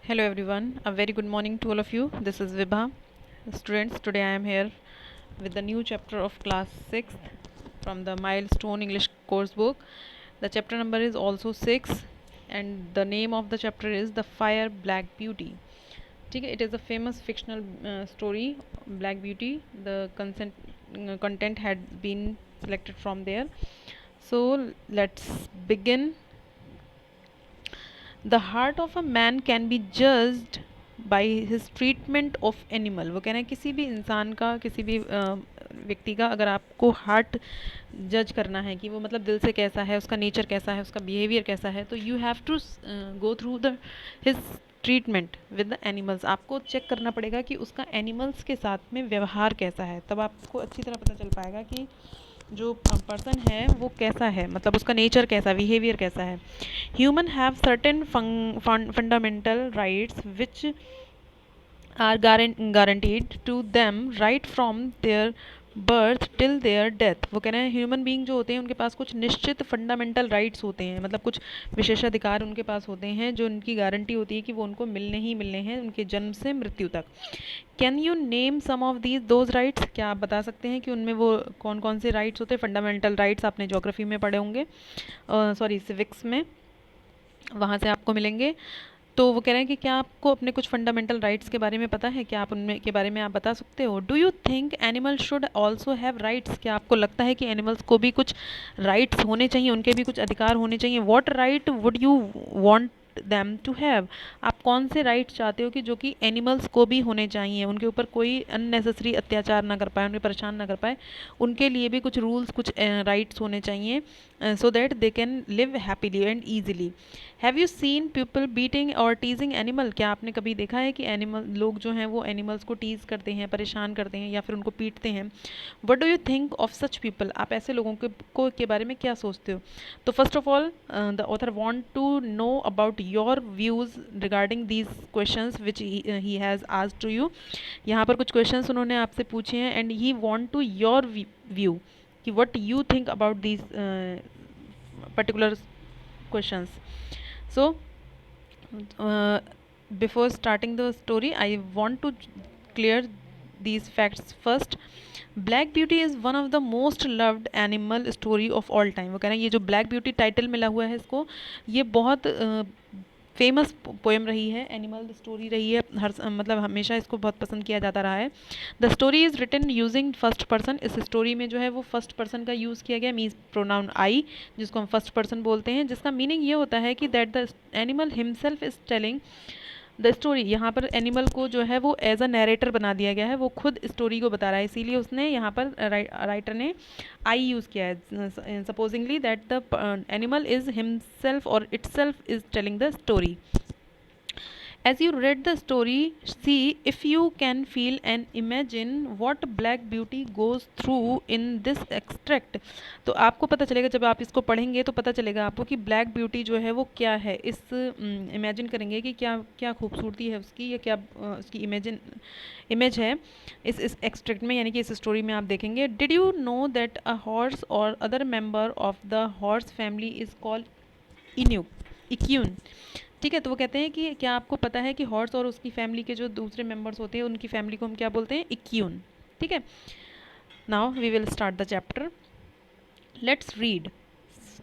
Hello everyone, a very good morning to all of you. This is Vibha. Students, today I am here with the new chapter of class 6th from the Milestone English course book. The chapter number is also 6 and the name of the chapter is The Fire Black Beauty. ठीक है, it is a famous fictional story, Black Beauty. The content had been selected from there. So let's begin. The heart of a man can be judged by his treatment of animal. वो कह रहे हैं किसी भी इंसान का, किसी भी व्यक्ति का अगर आपको हार्ट जज करना है कि वो मतलब दिल से कैसा है, उसका नेचर कैसा है, उसका बिहेवियर कैसा है, तो you have to go through the his treatment with the animals. आपको चेक करना पड़ेगा कि उसका एनिमल्स के साथ में व्यवहार कैसा है, तब आपको अच्छी तरह पता चल पाएगा कि जो पर्सन है वो कैसा है, मतलब उसका नेचर कैसा, बिहेवियर कैसा है. Human have certain fundamental rights which are guaranteed to them right from their birth till their death. वो कह रहे हैं ह्यूमन बीइंग जो होते हैं उनके पास कुछ निश्चित फंडामेंटल राइट्स होते हैं, मतलब कुछ विशेषाधिकार उनके पास होते हैं जो उनकी गारंटी होती है कि वो उनको मिलने ही मिलने हैं उनके जन्म से मृत्यु तक. Can you name some of these those rights. क्या आप बता सकते हैं कि उनमें वो कौन कौन से राइट्स होते हैं. फंडामेंटल राइट्स आपने ज्योग्राफी में पढ़े होंगे, सॉरी सिविक्स में, वहाँ से आपको मिलेंगे. तो वो कह रहे हैं कि क्या आपको अपने कुछ फंडामेंटल राइट्स के बारे में पता है, क्या आप उनमें के बारे में आप बता सकते हो. Do you think animal should also have rights. क्या आपको लगता है कि एनिमल्स को भी कुछ राइट्स होने चाहिए, उनके भी कुछ अधिकार होने चाहिए. What right would you want them to have. आप कौन से राइट्स चाहते हो कि जो कि एनिमल्स को भी होने चाहिए, उनके ऊपर कोई अननेसेसरी अत्याचार ना कर पाए, उन्हें परेशान ना कर पाए, उनके लिए भी कुछ रूल्स, कुछ राइट्स होने चाहिए so that they can live happily and easily. Have you seen people beating और टीजिंग एनिमल. क्या आपने कभी देखा है कि एनिमल लोग जो हैं वो एनिमल्स को टीज करते हैं, परेशान करते हैं या फिर उनको पीटते हैं. What do you think of such people. आप ऐसे लोगों के बारे में क्या सोचते हो. तो first of all the author want to know about your views regarding these questions which he has asked to you. यहाँ पर कुछ क्वेश्चंस उन्होंने आपसे पूछे हैं and he want to your view कि what you think about these particular questions. So, before starting the story, I want to clear these facts first. Black beauty is one of the most loved animal story of all time. वो कह रहे हैं ये जो black beauty title मिला हुआ है इसको, ये बहुत फेमस पोएम रही है, एनिमल स्टोरी रही है, हर मतलब हमेशा इसको बहुत पसंद किया जाता रहा है. The story is written using first person. इस स्टोरी में जो है वो फर्स्ट पर्सन का यूज़ किया गया, मीन्स प्रोनाउन आई, जिसको हम फर्स्ट पर्सन बोलते हैं, जिसका मीनिंग ये होता है कि that the animal himself is telling the story. यहाँ पर एनिमल को जो है वो एज अ नरेटर बना दिया गया है, वो खुद स्टोरी को बता रहा है, इसीलिए उसने यहाँ पर राइटर ने आई यूज़ किया है, supposingly that the animal is himself or itself is telling the story. As you read the story, see if you can feel and imagine what Black Beauty goes through in this extract. तो आपको पता चलेगा जब आप इसको पढ़ेंगे तो पता चलेगा आपको कि ब्लैक ब्यूटी जो है वो क्या है. इस इमेजिन करेंगे कि क्या क्या खूबसूरती है उसकी, या क्या उसकी इमेज है इस एक्सट्रैक्ट में, यानी कि इस स्टोरी में आप देखेंगे. Did you know that a horse or other member of the horse family is called equine. ठीक है, तो वो कहते हैं कि क्या आपको पता है कि हॉर्स और उसकी फैमिली के जो दूसरे मेंबर्स होते हैं उनकी फैमिली को हम क्या बोलते हैं, इक्यून. ठीक है, now we will start the chapter. Let's read.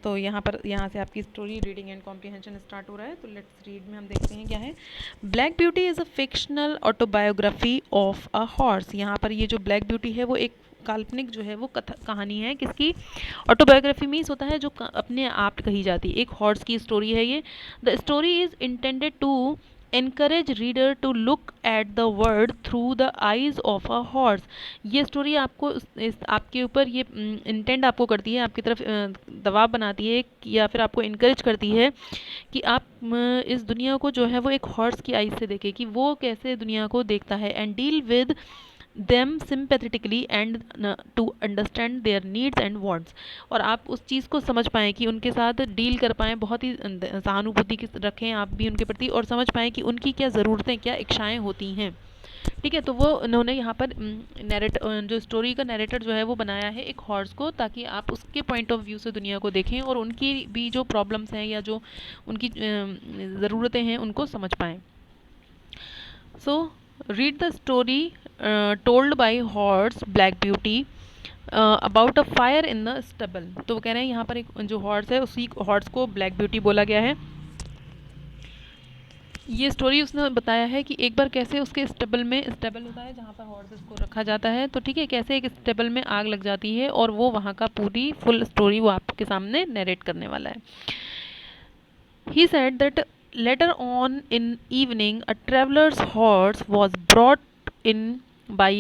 तो यहाँ से आपकी story reading and comprehension start हो रहा है. तो लेट्स रीड में हम देखते हैं क्या है. Black beauty is a fictional autobiography of a horse. यहाँ पर ये जो ब्लैक ब्यूटी है वो एक काल्पनिक जो है वो कहानी है. किसकी. ऑटोबायोग्राफी मीन्स होता है जो अपने आप कही जाती है. एक हॉर्स की स्टोरी है ये. The story is intended to encourage reader to look at the world through the eyes of a horse. ये स्टोरी आपको आपके ऊपर ये इंटेंट आपको करती है, आपकी तरफ दबाव बनाती है या फिर आपको इनकरेज करती है कि आप इस दुनिया को जो है वो एक हॉर्स की आईज से देखें कि वो कैसे दुनिया को देखता है, and deal with them sympathetically and to understand their needs and wants. और आप उस चीज़ को समझ पाएँ कि उनके साथ डील कर पाएँ, बहुत ही सहानुभूति रखें आप भी उनके प्रति, और समझ पाएँ कि उनकी क्या ज़रूरतें, क्या इच्छाएँ होती हैं. ठीक है, तो वो उन्होंने यहाँ पर जो स्टोरी का नरेटर जो है वो बनाया है एक हॉर्स को, ताकि आप उसके पॉइंट ऑफ व्यू से दुनिया को देखें और उनकी भी जो प्रॉब्लम्स हैं या जो उनकी ज़रूरतें हैं उनको समझ पाएँ. So read the story told by horse black beauty about a fire in the stubble. तो वो कह रहे हैं यहाँ पर एक जो हॉर्स है उसी हॉर्स को ब्लैक ब्यूटी बोला गया है। ये स्टोरी उसने बताया है कि एक बार कैसे उसके स्टेबल में, स्टेबल होता है जहाँ पर हॉर्सेस को रखा जाता है, तो ठीक है, कैसे एक स्टेबल में आग लग जाती है और वो वहाँ का पूरी फुल स्टोरी वो आपके सामने नरेट करने वाला है। He said that later on in evening, a traveler's horse was brought in by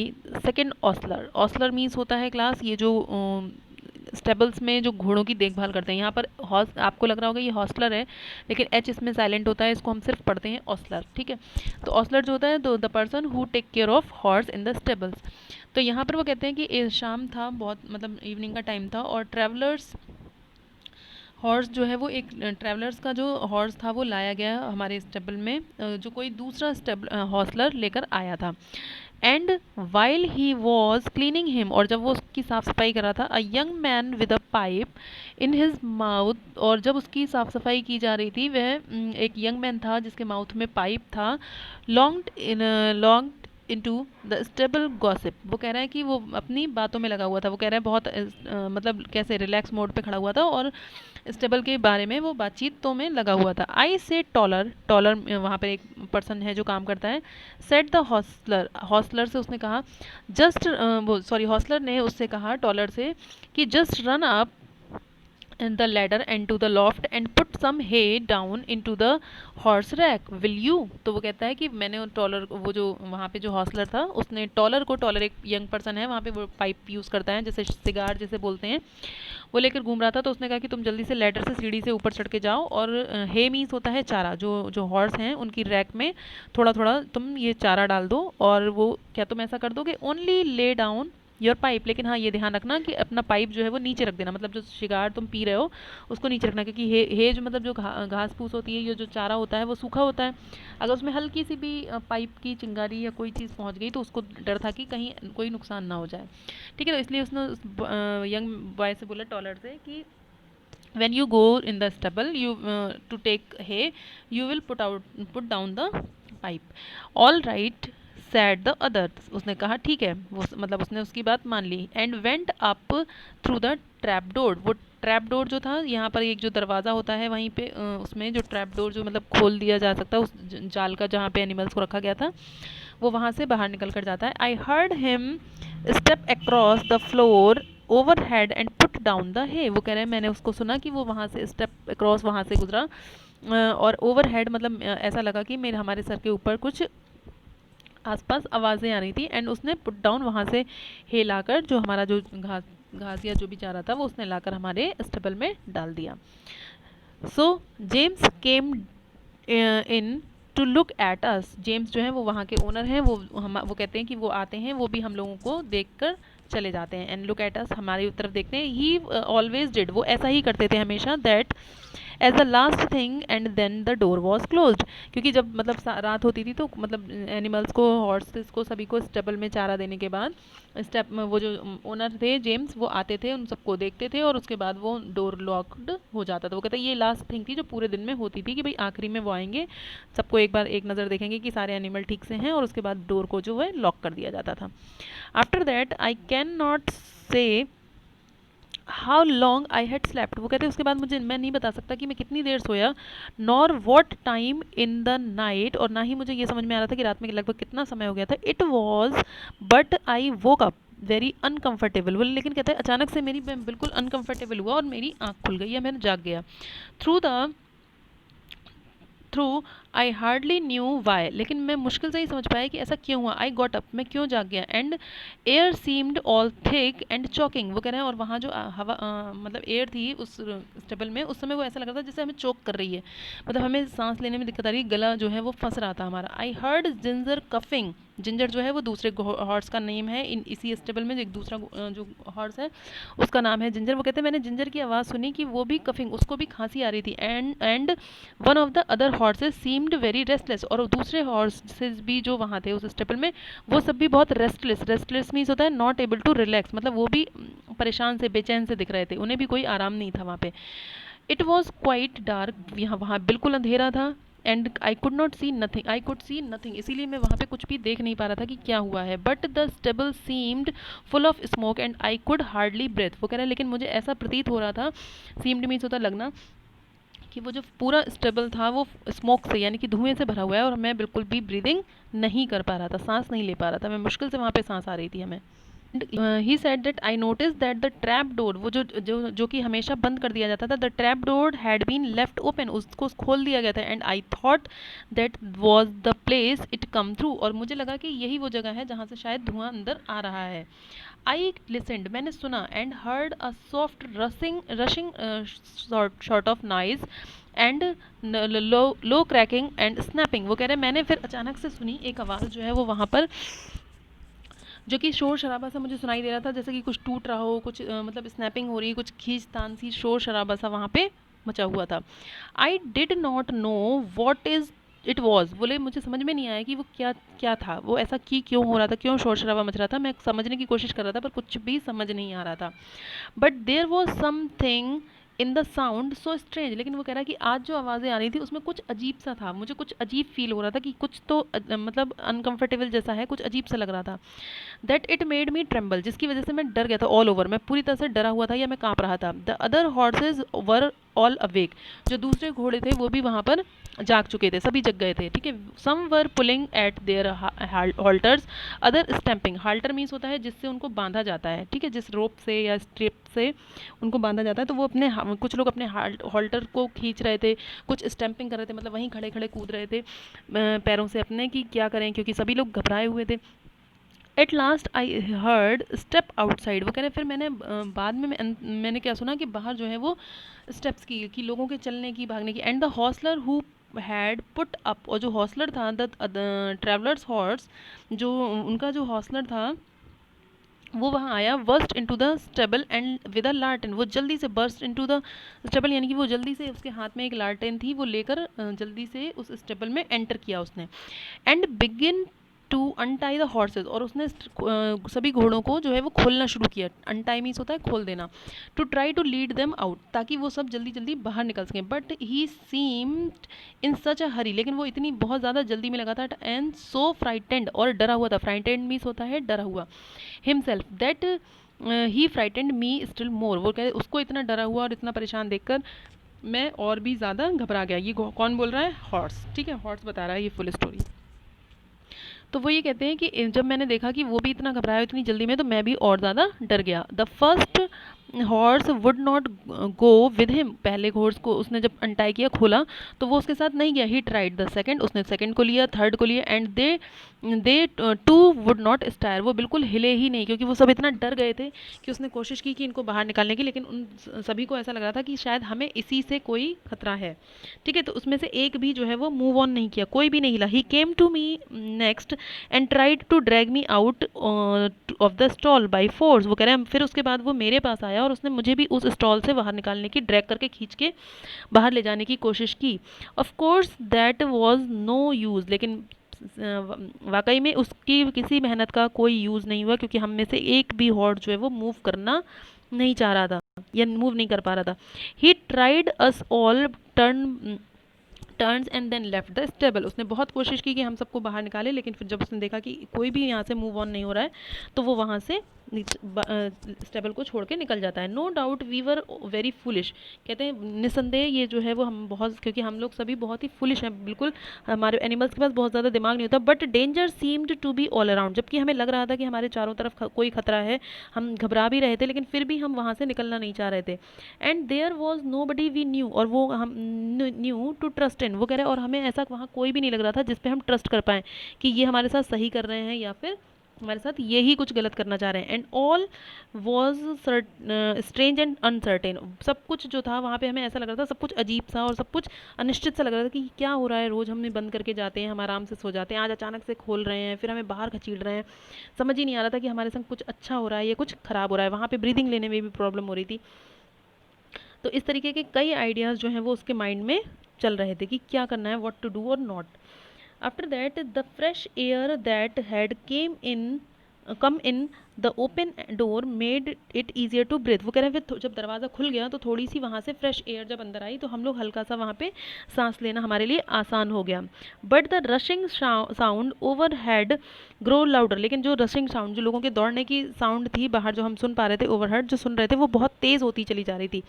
second ostler. Ostler means होता है क्लास ये जो स्टेबल्स में जो घोड़ों की देखभाल करते हैं। यहाँ पर हॉर्स आपको लग रहा होगा ये हॉस्टलर है, लेकिन एच इसमें साइलेंट होता है, इसको हम सिर्फ पढ़ते हैं ऑस्लर, ठीक है। तो ऑस्लर जो होता है तो the person who take care of horse in the stables. तो यहाँ पर वो कहते हैं कि शाम था, बहुत मतलब इवनिंग का टाइम था, और ट्रैवलर्स हॉर्स जो है वो एक ट्रैवलर्स का जो हॉर्स था वो लाया गया हमारे स्टेबल में, जो कोई दूसरा हॉस्टलर लेकर आया था। And while he was cleaning him, और जब वो उसकी साफ़ सफाई कर रहा था, a young man with a pipe in his mouth, और जब उसकी साफ़ सफाई की जा रही थी वह एक यंग मैन था जिसके माउथ में पाइप था। Longed into the stable gossip. वो कह रहा है कि वो अपनी बातों में लगा हुआ था, वो कह रहा है बहुत मतलब कैसे रिलैक्स मोड पे खड़ा हुआ था और स्टेबल के बारे में वो बातचीतों में लगा हुआ था। आई से टॉलर, टॉलर वहाँ पर एक पर्सन है जो काम करता है। सेट द हॉस्टलर, हॉस्टलर से उसने कहा जस्ट वो सॉरी हॉस्टलर ने उससे कहा टॉलर से कि just run up the ladder and to the loft and put some hay down into the horse rack, will you? तो वो कहता है कि मैंने टॉलर, वो जो वहाँ पे जो हॉस्टलर था उसने टॉलर को, टॉलर एक यंग पर्सन है वहाँ पे, वो पाइप यूज़ करता है जैसे सिगार जैसे बोलते हैं, वो लेकर घूम रहा था। तो उसने कहा कि तुम जल्दी से लैडर से सीढ़ी से ऊपर चढ़ के जाओ और हे मीन्स होता है चारा, जो जो हॉर्स हैं उनकी रैक में थोड़ा थोड़ा तुम ये चारा डाल दो। और वो क्या तुम ऐसा कर दोगे? Only lay down your pipe, लेकिन हाँ ये ध्यान रखना कि अपना पाइप जो है वो नीचे रख देना, मतलब जो शिगार तुम पी रहे हो उसको नीचे रखना, क्योंकि हे जो मतलब जो घास फूस होती है, ये जो चारा होता है वो सूखा होता है। अगर उसमें हल्की सी भी पाइप की चिंगारी या कोई चीज़ पहुंच गई तो उसको डर था कि कहीं कोई नुकसान ना हो जाए, ठीक है। तो इसलिए उसने उस यंग बॉय से बोला टॉलर से कि when you go in the stable you to take hay, you will put down the pipe. All right said the others, उसने कहा ठीक है, वो मतलब उसने उसकी बात मान ली। and went up through the trap door, वो ट्रैप डोर जो था, यहाँ पर एक जो दरवाज़ा होता है वहीं पे उसमें जो ट्रैप डोर जो मतलब खोल दिया जा सकता है उस जाल का जहाँ पे एनिमल्स को रखा गया था, वो वहाँ से बाहर निकल कर जाता है। I heard him step across the floor overhead and put down the hay, वो कह रहे हैं मैंने उसको सुना कि वो वहाँ से स्टेप अक्रॉस वहाँ से गुजरा, और ओवर हेड मतलब ऐसा लगा कि मेरे हमारे सर के ऊपर कुछ आसपास आवाज़ें आ रही थी। एंड उसने पुट डाउन वहाँ से हे लाकर, जो हमारा जो घास या जो भी चारा था वो उसने लाकर हमारे स्टेबल में डाल दिया। So James came in to look at us, James जो है वो वहाँ के ओनर हैं, वो कहते हैं कि वो आते हैं, वो भी हम लोगों को देख कर चले जाते हैं। एंड लुक एट अस, हमारी तरफ देखते हैं। ही ऑलवेज डिड, वो ऐसा ही करते थे हमेशा। That as the last thing and then the door was closed, क्योंकि जब मतलब रात होती थी तो मतलब एनिमल्स को, हॉर्सेस को, सभी को स्टेबल में चारा देने के बाद वो जो ओनर थे जेम्स, वो आते थे, उन सबको देखते थे और उसके बाद वो डोर लॉक्ड हो जाता था। वो कहता है ये लास्ट थिंग थी जो पूरे दिन में होती थी कि भाई आखिरी में वो आएंगे, सबको एक बार एक नज़र देखेंगे कि सारे एनिमल ठीक से हैं, और उसके बाद डोर को जो है लॉक कर दिया जाता था। After that I can not say how long I had slept, वो कहते हैं उसके बाद मैं नहीं बता सकता कि मैं कितनी देर सोया, nor what time in the night, और ना ही मुझे ये समझ में आ रहा था कि रात में लगभग कितना समय हो गया था। It was but I woke up very uncomfortable, वो लेकिन कहते हैं अचानक से मेरी बिल्कुल अनकम्फर्टेबल हुआ और मेरी आँख खुल गई या मैंने जाग गया। Through I hardly knew why, लेकिन मैं मुश्किल से ही समझ पाया कि ऐसा क्यों हुआ। आई गॉट अप, मैं क्यों जाग गया। And air seemed all thick and choking, वो कह रहे हैं और वहाँ जो हवा मतलब एयर थी उस स्टेबल में, उस समय वो ऐसा लग रहा था जैसे हमें चोक कर रही है, मतलब हमें सांस लेने में दिक्कत आ रही है, गला जो है वो फंस रहा था हमारा। I heard ginger coughing, ginger जो है वो दूसरे हॉर्स का नेम है, इसी स्टेबल में एक दूसरा जो हॉर्स है उसका नाम है जिंजर। वो कहते हैं मैंने जिंजर की आवाज़ सुनी कि वो भी कफिंग, उसको भी खांसी आ रही थी। And one of the other horse's seemed very restless, और दूसरे हॉर्सेज भी जो वहाँ थे उस स्टेबल में वो सब भी बहुत रेस्टलेस, रेस्टलेस मीन्स होता है नॉट एबल टू रिलैक्स, मतलब वो भी परेशान से, बेचैन से दिख रहे थे, उन्हें भी कोई आराम नहीं था वहाँ पे। इट वॉज क्वाइट डार्क, यहाँ वहाँ बिल्कुल अंधेरा था। And I could not see nothing, I could see nothing, इसीलिए मैं वहाँ पे कुछ भी देख नहीं पा रहा था कि क्या हुआ है. But the stable seemed full of smoke and I could hardly breath. वो कह रहा है लेकिन मुझे ऐसा प्रतीत हो रहा था, सीम्ड मीन्स होता लगना, कि वो जो पूरा स्टेबल था वो स्मोक से यानी कि धुएं से भरा हुआ है और मैं बिल्कुल भी ब्रीदिंग नहीं कर पा रहा था, सांस नहीं ले पा रहा था, मैं मुश्किल से वहाँ पे सांस आ रही थी हमें. He said that I notice that the trap door, वो जो कि हमेशा बंद कर दिया जाता था, the trap door had been left open, उसको खोल दिया गया था. And I thought that was the place it come through, और मुझे लगा कि यही वो जगह है जहाँ से शायद धुआं अंदर आ रहा है. आई लिसेंड, मैंने सुना, and heard a soft rushing short of noise and low cracking and snapping. वो कह रहे हैं मैंने फिर अचानक से सुनी एक आवाज़ जो है वो वहाँ पर, जो कि शोर शराबा सा मुझे सुनाई दे रहा था, जैसे कि कुछ टूट रहा हो, कुछ मतलब स्नैपिंग हो रही है, कुछ खींचतान सी, शोर शराबा सा वहाँ पे मचा हुआ था. I did not know what is it was, बोले मुझे समझ में नहीं आया कि वो क्या क्या था, वो ऐसा क्यों हो रहा था, क्यों शोर शराबा मच रहा था. मैं समझने की कोशिश कर रहा था पर कुछ भी समझ नहीं आ रहा था. But there was something in the sound so strange, लेकिन वो कह रहा है कि आज जो आवाज़ें आ रही थी उसमें कुछ अजीब सा था, मुझे कुछ अजीब फील हो रहा था कि कुछ तो मतलब अनकंफर्टेबल जैसा है, कुछ अजीब सा लग रहा था. That it made me tremble, जिसकी वजह से मैं डर गया था ऑल ओवर, मैं पूरी तरह से डरा हुआ था या मैं काँप रहा था. The other horse's were all awake, जो दूसरे घोड़े थे वो भी वहाँ पर जाग चुके थे, सभी जग गए थे. ठीक है. Some were pulling at their halters, other stamping. Halter means होता है जिससे उनको बांधा जाता है. ठीक है. जिस रोप से या स्ट्रिप से उनको बांधा जाता है, तो वो अपने कुछ लोग अपने हॉल्टर को खींच रहे थे, कुछ स्टैम्पिंग कर रहे थे, मतलब वहीं खड़े खड़े कूद रहे थे पैरों से अपने, कि क्या करें क्योंकि सभी लोग घबराए हुए थे. At last I heard step outside. वो कह रहे फिर मैंने बाद में मैंने क्या सुना कि बाहर जो है वो स्टेप्स की, कि लोगों के चलने की, भागने की. And the ostler who had put up, और जो हॉस्लर था, द ट्रेवलर्स हॉर्स, जो उनका जो हॉस्लर था वो वहाँ आया. Burst into the stable and with a lantern, वो जल्दी से बर्स्ट इनटू द स्टेबल, यानी कि वो जल्दी से, उसके हाथ में एक लार्टेन थी, वो लेकर जल्दी से उस स्टेबल में एंटर किया उसने. And begin to untie the horses, और उसने सभी घोड़ों को जो है वो खोलना शुरू किया. अनटाई मीन्स होता है खोल देना. To try to lead them out, ताकि वो सब जल्दी जल्दी बाहर निकल सकें. बट ही सीम्ड इन सच अ हरी, लेकिन वो इतनी बहुत ज़्यादा जल्दी में लगा था. एंड सो फ्राइटेंड, और डरा हुआ था. फ्राइटेंड मीन्स होता है डरा हुआ. Himself that he frightened me still more, वो कहे उसको इतना डरा हुआ और इतना परेशान देखकर मैं और भी ज़्यादा घबरा गया. ये कौन बोल रहा है? हॉर्स. ठीक है. हॉर्स बता रहा है ये फुल स्टोरी. तो वो ये कहते हैं कि जब मैंने देखा कि वो भी इतना घबराया इतनी जल्दी में, तो मैं भी और ज़्यादा डर गया. The first horse would not go with him, पहले हॉर्स को उसने जब अनटाई किया, खोला, तो वो उसके साथ नहीं गया. ही ट्राइड द सेकंड, उसने सेकंड को लिया, थर्ड को लिया. And they too would not stir, वो बिल्कुल हिले ही नहीं, क्योंकि वो सब इतना डर गए थे कि उसने कोशिश की कि इनको बाहर निकालने की, लेकिन उन सभी को ऐसा लग रहा था कि शायद हमें इसी से कोई खतरा है. ठीक है. तो उसमें से एक भी जो है वो मूव ऑन नहीं किया, कोई भी नहीं हिला. He came to me next and tried to drag me out of the stall by force. वो कह रहे हैं फिर उसके बाद वो मेरे पास आया और उसने मुझे भी उस स्टॉल से बाहर निकालने की, ड्रैग करके खींच के बाहर ले जाने की कोशिश की. Of course that was no use, लेकिन वाकई में उसकी किसी मेहनत का कोई यूज़ नहीं हुआ, क्योंकि हम में से एक भी हॉर्स जो है वो मूव करना नहीं चाह रहा था या मूव नहीं कर पा रहा था. He tried us all turns and then left the stable. उसने बहुत कोशिश की कि हम सबको बाहर निकाले, लेकिन फिर जब उसने देखा कि कोई भी यहाँ से मूव ऑन नहीं हो रहा है, तो वो वहाँ से स्टेबल को छोड़ के निकल जाता है. No doubt we were very foolish. कहते हैं निसंदेह ये जो है वो हम बहुत, क्योंकि हम लोग सभी बहुत ही फुलिश हैं, बिल्कुल हमारे एनिमल्स के पास बहुत ज़्यादा दिमाग नहीं होता. But danger seemed to be all around, जबकि हमें लग रहा था कि हमारे चारों तरफ कोई खतरा है, हम घबरा भी रहे थे, लेकिन फिर भी हम वहाँ से निकलना नहीं चाह रहे थे. And there was nobody we knew, और वो हम न्यू टू ट्रस्ट इन. वो कह रहे हैं और हमें ऐसा वहाँ कोई भी नहीं लग रहा था जिस पे हम ट्रस्ट कर पाएँ कि ये हमारे साथ सही कर रहे हैं या फिर हमारे साथ यही कुछ गलत करना चाह रहे हैं. And all was strange and uncertain. सब कुछ जो था वहाँ पे हमें ऐसा लग रहा था, सब कुछ अजीब सा और सब कुछ अनिश्चित सा लग रहा था कि क्या हो रहा है. रोज़ हमने बंद करके जाते हैं, हम आराम से सो जाते हैं, आज अचानक से खोल रहे हैं, फिर हमें बाहर खचीड़ रहे हैं. समझ ही नहीं आ रहा था कि हमारे संग कुछ अच्छा हो रहा है या कुछ ख़राब हो रहा है. वहाँ पर ब्रीदिंग लेने में भी प्रॉब्लम हो रही थी. तो इस तरीके के कई आइडियाज़ जो हैं वो उसके माइंड में चल रहे थे कि क्या करना है, व्हाट टू डू और not. After that the fresh air that had come in the open door made it easier to breathe. वो कह रहे हैं फिर जब दरवाज़ा खुल गया तो थोड़ी सी वहाँ से फ्रेश एयर जब अंदर आई तो हम लोग हल्का सा वहाँ पे सांस लेना हमारे लिए आसान हो गया। But the rushing sound over head grow louder, लेकिन जो रशिंग साउंड, जो लोगों के दौड़ने की साउंड थी बाहर जो हम सुन पा रहे थे, ओवरहेड जो सुन रहे थे, वो बहुत तेज़ होती चली जा रही थी।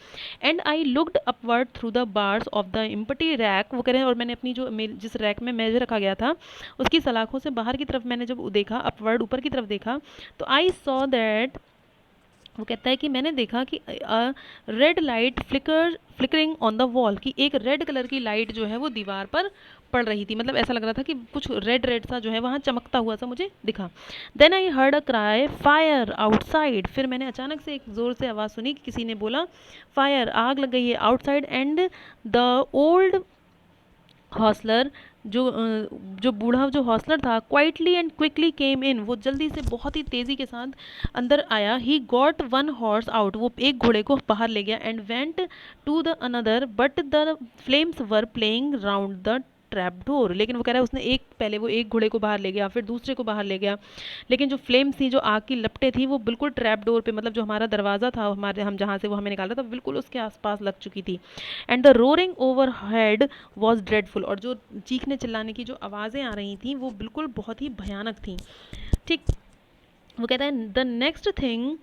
And I looked upward through the bars of the empty rack. वो कह रहे हैं और मैंने अपनी जो जिस रैक में मेज रखा गया था उसकी सलाखों से बाहर की तरफ मैंने जब देखा, अपवर्ड ऊपर की तरफ देखा, तो आई सॉ दैट, वो कहता है कि मैंने देखा कि red light flickering on the wall, कि एक रेड कलर की लाइट जो है वो दीवार पर पड़ रही थी। मतलब ऐसा लग रहा था कि कुछ रेड रेड सा जो है वहाँ चमकता हुआ सा मुझे दिखा। Then I heard a cry fire outside. फिर मैंने अचानक से एक ज़ोर से आवाज़ सुनी कि किसी ने बोला फायर, आग लग गई है आउटसाइड। एंड द ओल्ड हॉस्लर, जो बूढ़ा जो हॉस्लर था, क्वाइटली एंड क्विकली केम इन, वो जल्दी से बहुत ही तेज़ी के साथ अंदर आया। He got one horse out, वो एक घोड़े को बाहर ले गया। And went to the another but the flames were playing round the trap door. लेकिन वो कह रहा है उसने पहले वो एक घोड़े को बाहर ले गया, फिर दूसरे को बाहर ले गया, लेकिन जो फ्लेम्स थी, जो आग की लपटें थी, वो बिल्कुल ट्रैप डोर पे, मतलब जो हमारा दरवाज़ा था, हम जहाँ से वो हमें निकाला था, बिल्कुल उसके आसपास लग चुकी थी। And the roaring over head was dreadful, और जो चीखने चिल्लाने की जो आवाज़ें आ रही थी वो बिल्कुल बहुत ही भयानक थी। ठीक, वो कहता है the next thing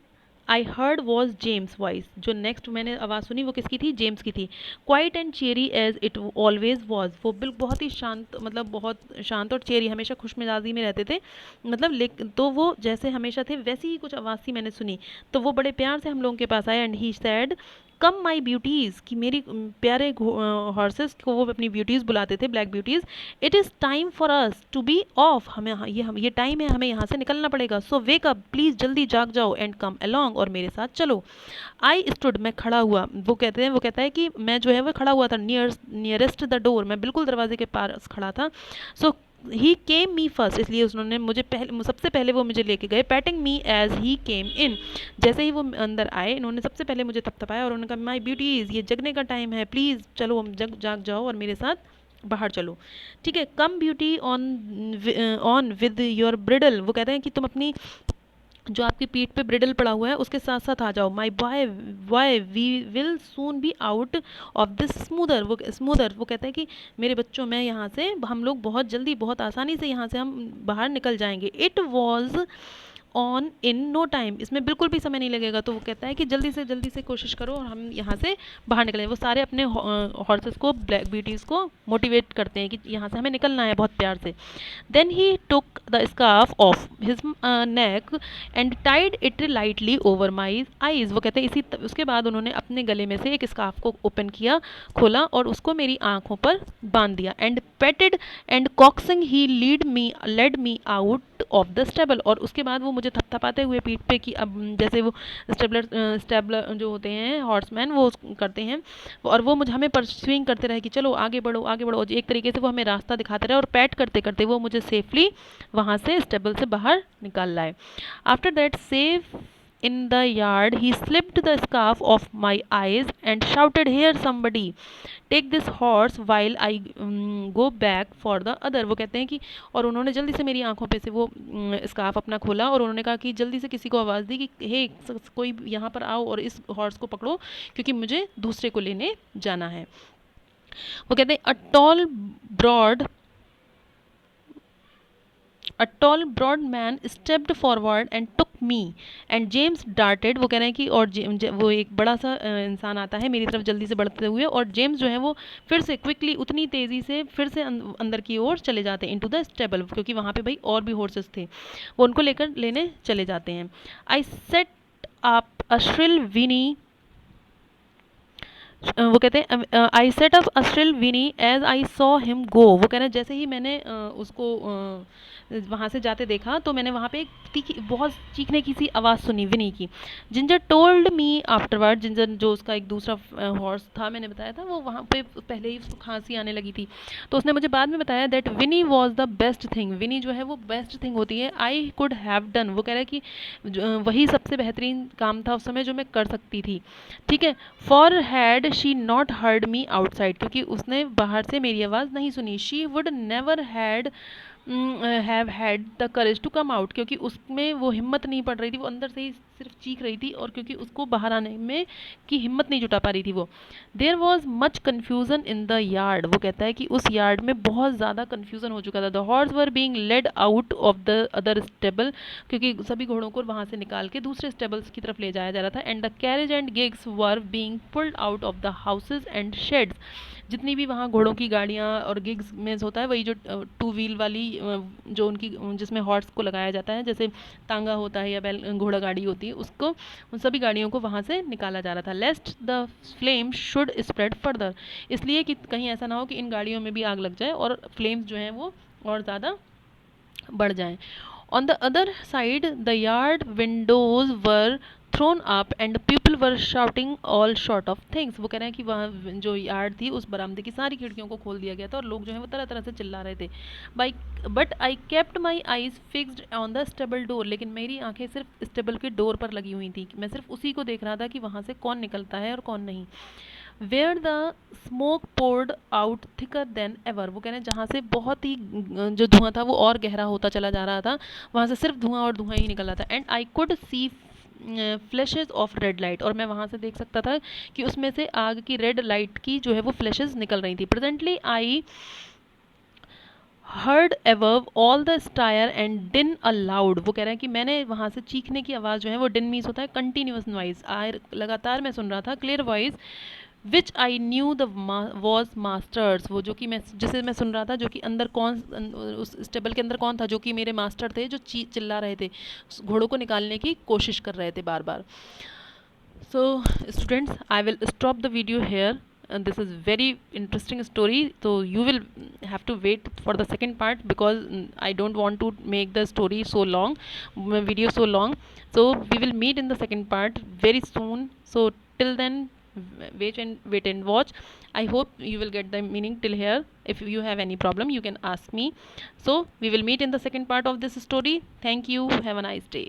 I heard was James voice. जो नेक्स्ट मैंने आवाज़ सुनी वो किसकी थी? जेम्स की थी। Quiet and cheery as it always was, वो बिल्कुल बहुत ही शांत, मतलब बहुत शांत और चेरी, हमेशा खुश मिजाजी में रहते थे, मतलब तो वो जैसे हमेशा थे वैसी ही कुछ आवाज़ सी मैंने सुनी। तो वो बड़े प्यार से हम लोगों के पास आए। And he sad come my beauties, कि मेरी प्यारे हॉर्सेस को वो अपनी ब्यूटीज़ बुलाते थे, black beauties. It is time for us to be off, ये टाइम है, हमें यहाँ से निकलना पड़ेगा। सो वेक अप, प्लीज़ जल्दी जाग जाओ, एंड कम अलॉन्ग, और मेरे साथ चलो। आई स्टूड, मैं खड़ा हुआ। वो कहता है कि मैं जो है वो खड़ा हुआ था, नियरेस्ट द डोर, मैं बिल्कुल दरवाजे के पास खड़ा था। सो ही केम मी फर्स्ट, इसलिए उन्होंने मुझे सबसे पहले वो मुझे लेके गए। पैटिंग मी एज ही केम इन, जैसे ही वो अंदर आए इन्होंने सबसे पहले मुझे थपथपाया और उन्होंने कहा माई ब्यूटीज़, ये जगने का टाइम है, प्लीज़ चलो, हम जाग जाओ और मेरे साथ बाहर चलो। ठीक है, come Beauty on with your bridle. वो कहते हैं कि तुम अपनी जो आपकी पीठ पे ब्रिडल पड़ा हुआ है उसके साथ साथ आ जाओ। My boy we will soon be out of this smother. वो कहते हैं कि मेरे बच्चों में यहाँ से हम लोग बहुत जल्दी, बहुत आसानी से यहाँ से हम बाहर निकल जाएंगे। It was on in no time, इसमें बिल्कुल भी समय नहीं लगेगा। तो वो कहता है कि जल्दी से कोशिश करो और हम यहाँ से बाहर निकलें। वो सारे अपने हॉर्सेस को, ब्लैक ब्यूटीज़ को मोटिवेट करते हैं कि यहाँ से हमें निकलना है बहुत प्यार से। Then he took the scarf off his neck and tied it lightly over my eyes. वो कहते हैं उसके बाद उन्होंने अपने गले में से एक स्कार्फ को ओपन किया, खोला और उसको मेरी आंखों पर बांध दिया। And patted and coaxing he led me out of the stable, और उसके बाद वो मुझे थपथपाते हुए पीठ पे, कि अब जैसे वो स्टेबलर जो होते हैं हॉर्समैन, वो करते हैं, और वो हमें परस्यूइंग करते रहे कि चलो आगे बढ़ो आगे बढ़ो। एक तरीके से वो हमें रास्ता दिखाते रहे और पैट करते करते वो मुझे सेफली वहाँ से स्टेबल से बाहर निकाल लाए। After that safe in the yard he slipped the scarf off my eyes and shouted, here somebody take this horse while I go back for the other। वो कहते हैं कि और उन्होंने जल्दी से मेरी आंखों पे से वो स्कार्फ अपना खोला और उन्होंने कहा कि जल्दी से किसी को आवाज़ दी कि हे कोई यहाँ पर आओ और इस हॉर्स को पकड़ो क्योंकि मुझे दूसरे को लेने जाना है। वो कहते हैं A tall broad man stepped forward and took me and James darted। वो कह रहे हैं कि और वो एक बड़ा सा इंसान आता है मेरी तरफ जल्दी से बढ़ते हुए, और जेम्स जो है वो फिर से क्विकली उतनी तेज़ी से फिर से अंदर की ओर चले जाते हैं इनटू द स्टेबल, क्योंकि वहाँ पे भाई और भी हॉर्सेस थे, वो उनको लेने चले जाते हैं। I set up a shrill whinny, वो कहते हैं I set up a shrill whinny as I saw him go. वो कह रहे हैं जैसे ही मैंने उसको वहाँ से जाते देखा तो मैंने वहाँ पे एक तीखी बहुत चीखने की सी आवाज़ सुनी विनी की। Ginger told me afterward, ginger जो उसका एक दूसरा हॉर्स था मैंने बताया था, वो वहाँ पे पहले ही उसको खांसी आने लगी थी, तो उसने मुझे बाद में बताया that whinny was the best thing. Whinny जो है वो बेस्ट थिंग होती है आई कुड हैव डन। वो कह रहा है कि वही सबसे बेहतरीन काम था उस समय जो मैं कर सकती थी। ठीक है, for had she not heard me outside, क्योंकि उसने बाहर से मेरी आवाज़ नहीं सुनी। She would never had have had the courage to come out, क्योंकि उसमें वो हिम्मत नहीं पड़ रही थी, वो अंदर से ही सिर्फ चीख रही थी, और क्योंकि उसको बाहर आने में की हिम्मत नहीं जुटा पा रही थी वो। There was much confusion in the yard, वो कहता है कि उस यार्ड में बहुत ज़्यादा कन्फ्यूज़न हो चुका था। The horse were being laid out of the other stable, क्योंकि सभी घोड़ों को वहाँ से निकाल के दूसरे स्टेबल्स की तरफ ले जाया जा रहा था। And the carriage and gigs were being pulled out of the houses and shades, जितनी भी वहाँ घोड़ों की गाड़ियाँ और गिग्स में होता है, वही जो टू व्हील वाली जो उनकी जिसमें हॉर्स को लगाया जाता है, जैसे तांगा होता है या बैल घोड़ा गाड़ी होती है, उसको उन सभी गाड़ियों को वहाँ से निकाला जा रहा था। Lest the flame should spread further, इसलिए कि कहीं ऐसा ना हो कि इन गाड़ियों में भी आग लग जाए और फ्लेम्स जो हैं वो और ज़्यादा बढ़ जाएं। On the other side, the yard windows were thrown up and people were shouting all sort of things. वो कह रहे हैं कि वहाँ जो यार्ड थी उस बरामदे की सारी खिड़कियों को खोल दिया गया था और लोग जो हैं वो तरह तरह से चिल्ला रहे थे। But I kept my eyes fixed on the stable door, लेकिन मेरी आंखें सिर्फ स्टेबल के डोर पर लगी हुई थी, मैं सिर्फ उसी को देख रहा था कि वहाँ से कौन निकलता है और कौन नहीं। Where the smoke poured out thicker than ever, वो कह रहे हैं जहाँ से बहुत ही जो धुआं था वो और गहरा होता चला जा रहा था, वहाँ से सिर्फ धुआं और धुआं ही निकल रहा था। And I could C flashes of red light, और मैं वहाँ से देख सकता था कि उसमें से आग की रेड लाइट की जो है वो फ्लैशेज निकल रही थी। Presently I heard एवव all the stair and डिन अलाउड, वो कह रहे हैं कि मैंने वहाँ से चीखने की आवाज़ जो है वो डिन मीन्स होता है कंटिन्यूस नॉइज, लगातार मैं सुन रहा था, clear voice which I knew the was masters, वो जो कि मैं जिसे मैं सुन रहा था, जो कि अंदर कौन उस स्टेबल के अंदर कौन था, जो कि मेरे मास्टर थे, जो चिल्ला रहे थे, घोड़ों को निकालने की कोशिश कर रहे थे बार बार। So students, I will stop the video here, and this is very interesting story, so you will have to wait for the second part, because I don't want to make the story so long, video so long. So we will meet in the second part very soon, so till then wait and watch. I hope you will get the meaning till here. If you have any problem you can ask me. So we will meet in the second part of this story. Thank you, have a nice day.